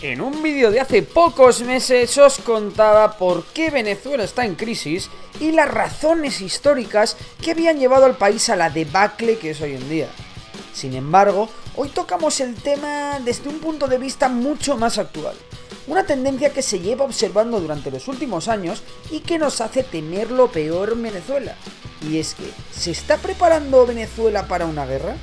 En un vídeo de hace pocos meses os contaba por qué Venezuela está en crisis y las razones históricas que habían llevado al país a la debacle que es hoy en día. Sin embargo, hoy tocamos el tema desde un punto de vista mucho más actual. Una tendencia que se lleva observando durante los últimos años y que nos hace temer lo peor en Venezuela. Y es que, ¿se está preparando Venezuela para una guerra?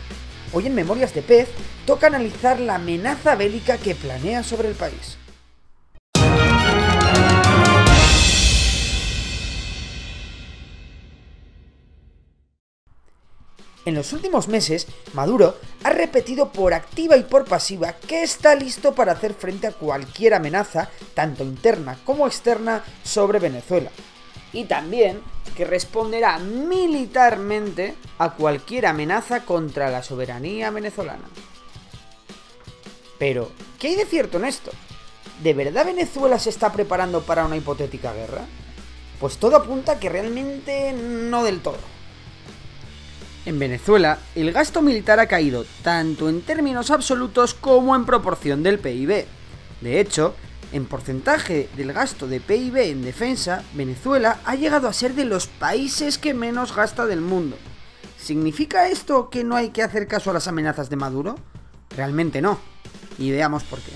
Hoy en Memorias de Pez toca analizar la amenaza bélica que planea sobre el país. En los últimos meses, Maduro ha repetido por activa y por pasiva que está listo para hacer frente a cualquier amenaza, tanto interna como externa, sobre Venezuela. Y también que responderá militarmente a cualquier amenaza contra la soberanía venezolana. Pero, ¿qué hay de cierto en esto? ¿De verdad Venezuela se está preparando para una hipotética guerra? Pues todo apunta a que realmente no del todo. En Venezuela, el gasto militar ha caído tanto en términos absolutos como en proporción del PIB. De hecho, en porcentaje del gasto de PIB en defensa, Venezuela ha llegado a ser de los países que menos gasta del mundo. ¿Significa esto que no hay que hacer caso a las amenazas de Maduro? Realmente no. Y veamos por qué.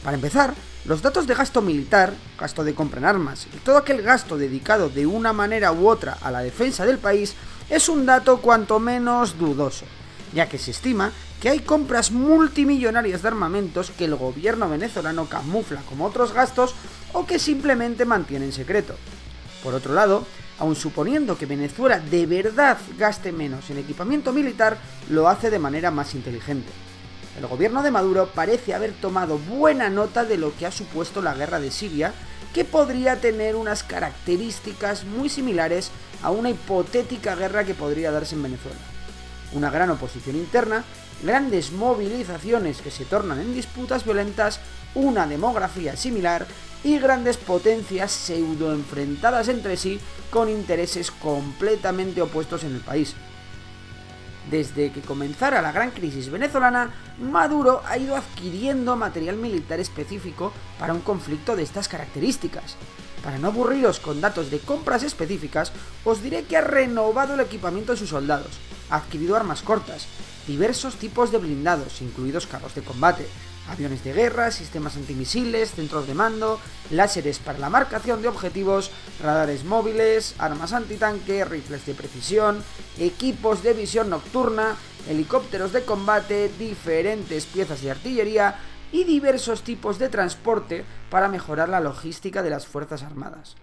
Para empezar, los datos de gasto militar, gasto de compra en armas y todo aquel gasto dedicado de una manera u otra a la defensa del país es un dato cuanto menos dudoso, ya que se estima que hay compras multimillonarias de armamentos que el gobierno venezolano camufla como otros gastos o que simplemente mantiene en secreto. Por otro lado, aun suponiendo que Venezuela de verdad gaste menos en equipamiento militar, lo hace de manera más inteligente. El gobierno de Maduro parece haber tomado buena nota de lo que ha supuesto la guerra de Siria, que podría tener unas características muy similares a una hipotética guerra que podría darse en Venezuela. Una gran oposición interna, grandes movilizaciones que se tornan en disputas violentas, una demografía similar y grandes potencias pseudo enfrentadas entre sí con intereses completamente opuestos en el país. Desde que comenzara la gran crisis venezolana, Maduro ha ido adquiriendo material militar específico para un conflicto de estas características. Para no aburriros con datos de compras específicas, os diré que ha renovado el equipamiento de sus soldados, ha adquirido armas cortas, diversos tipos de blindados, incluidos carros de combate, aviones de guerra, sistemas antimisiles, centros de mando, láseres para la marcación de objetivos, radares móviles, armas antitanque, rifles de precisión, equipos de visión nocturna, helicópteros de combate, diferentes piezas de artillería y diversos tipos de transporte para mejorar la logística de las Fuerzas Armadas.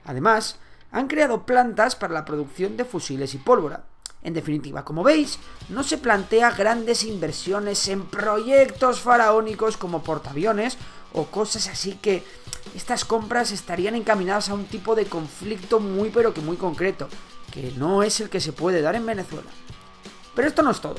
Además, han creado plantas para la producción de fusiles y pólvora. En definitiva, como veis, no se plantea grandes inversiones en proyectos faraónicos como portaaviones o cosas así, que estas compras estarían encaminadas a un tipo de conflicto muy pero que muy concreto, que no es el que se puede dar en Venezuela. Pero esto no es todo.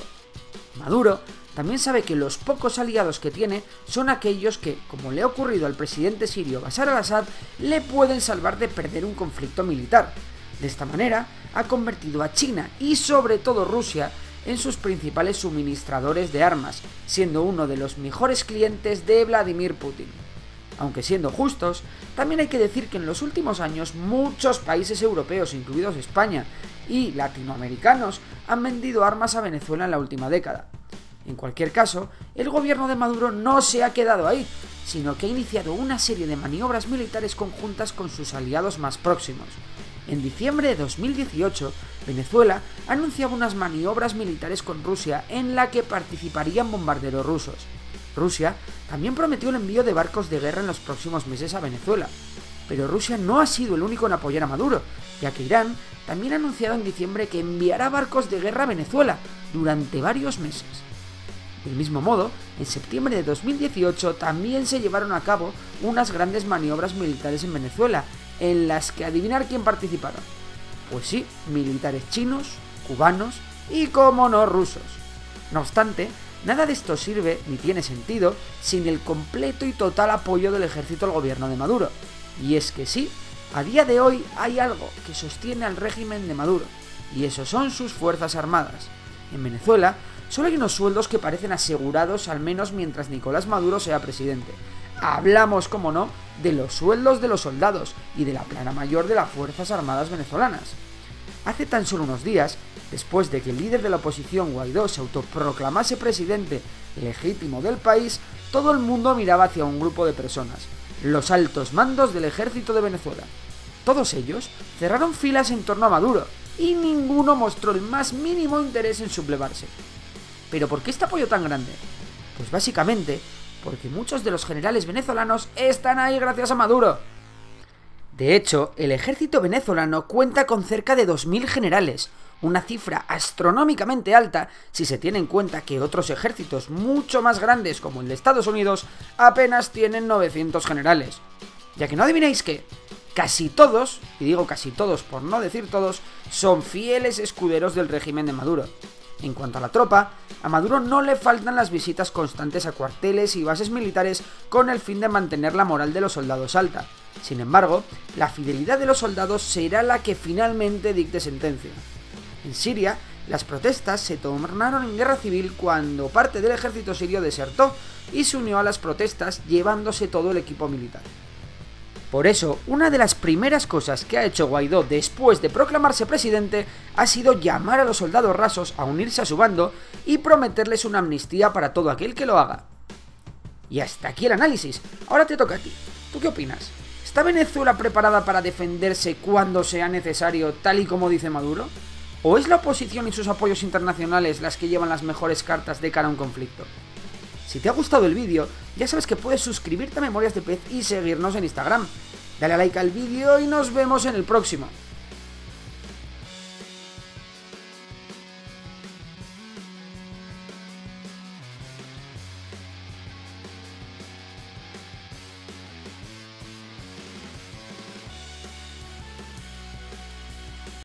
Maduro también sabe que los pocos aliados que tiene son aquellos que, como le ha ocurrido al presidente sirio Bashar al-Assad, le pueden salvar de perder un conflicto militar. De esta manera, ha convertido a China y sobre todo Rusia en sus principales suministradores de armas, siendo uno de los mejores clientes de Vladimir Putin. Aunque siendo justos, también hay que decir que en los últimos años muchos países europeos, incluidos España, y latinoamericanos han vendido armas a Venezuela en la última década. En cualquier caso, el gobierno de Maduro no se ha quedado ahí, sino que ha iniciado una serie de maniobras militares conjuntas con sus aliados más próximos. En diciembre de 2018, Venezuela anunciaba unas maniobras militares con Rusia en la que participarían bombarderos rusos. Rusia también prometió el envío de barcos de guerra en los próximos meses a Venezuela. Pero Rusia no ha sido el único en apoyar a Maduro, ya que Irán también ha anunciado en diciembre que enviará barcos de guerra a Venezuela durante varios meses. Del mismo modo, en septiembre de 2018 también se llevaron a cabo unas grandes maniobras militares en Venezuela, en las que adivinar quién participaron. Pues sí, militares chinos, cubanos y, como no, rusos. No obstante, nada de esto sirve ni tiene sentido sin el completo y total apoyo del ejército al gobierno de Maduro. Y es que sí, a día de hoy hay algo que sostiene al régimen de Maduro, y eso son sus fuerzas armadas. En Venezuela solo hay unos sueldos que parecen asegurados al menos mientras Nicolás Maduro sea presidente. Hablamos, como no, de los sueldos de los soldados y de la plana mayor de las Fuerzas Armadas venezolanas. Hace tan solo unos días, después de que el líder de la oposición, Guaidó, se autoproclamase presidente legítimo del país, todo el mundo miraba hacia un grupo de personas, los altos mandos del ejército de Venezuela. Todos ellos cerraron filas en torno a Maduro, y ninguno mostró el más mínimo interés en sublevarse. ¿Pero por qué este apoyo tan grande? Pues básicamente porque muchos de los generales venezolanos están ahí gracias a Maduro. De hecho, el ejército venezolano cuenta con cerca de 2000 generales, una cifra astronómicamente alta si se tiene en cuenta que otros ejércitos mucho más grandes como el de Estados Unidos apenas tienen 900 generales. Ya que no adivináis qué, casi todos, y digo casi todos por no decir todos, son fieles escuderos del régimen de Maduro. En cuanto a la tropa, a Maduro no le faltan las visitas constantes a cuarteles y bases militares con el fin de mantener la moral de los soldados alta. Sin embargo, la fidelidad de los soldados será la que finalmente dicte sentencia. En Siria, las protestas se tornaron en guerra civil cuando parte del ejército sirio desertó y se unió a las protestas llevándose todo el equipo militar. Por eso, una de las primeras cosas que ha hecho Guaidó después de proclamarse presidente ha sido llamar a los soldados rasos a unirse a su bando y prometerles una amnistía para todo aquel que lo haga. Y hasta aquí el análisis. Ahora te toca a ti. ¿Tú qué opinas? ¿Está Venezuela preparada para defenderse cuando sea necesario, tal y como dice Maduro? ¿O es la oposición y sus apoyos internacionales las que llevan las mejores cartas de cara a un conflicto? Si te ha gustado el vídeo, ya sabes que puedes suscribirte a Memorias de Pez y seguirnos en Instagram. Dale a like al vídeo y nos vemos en el próximo.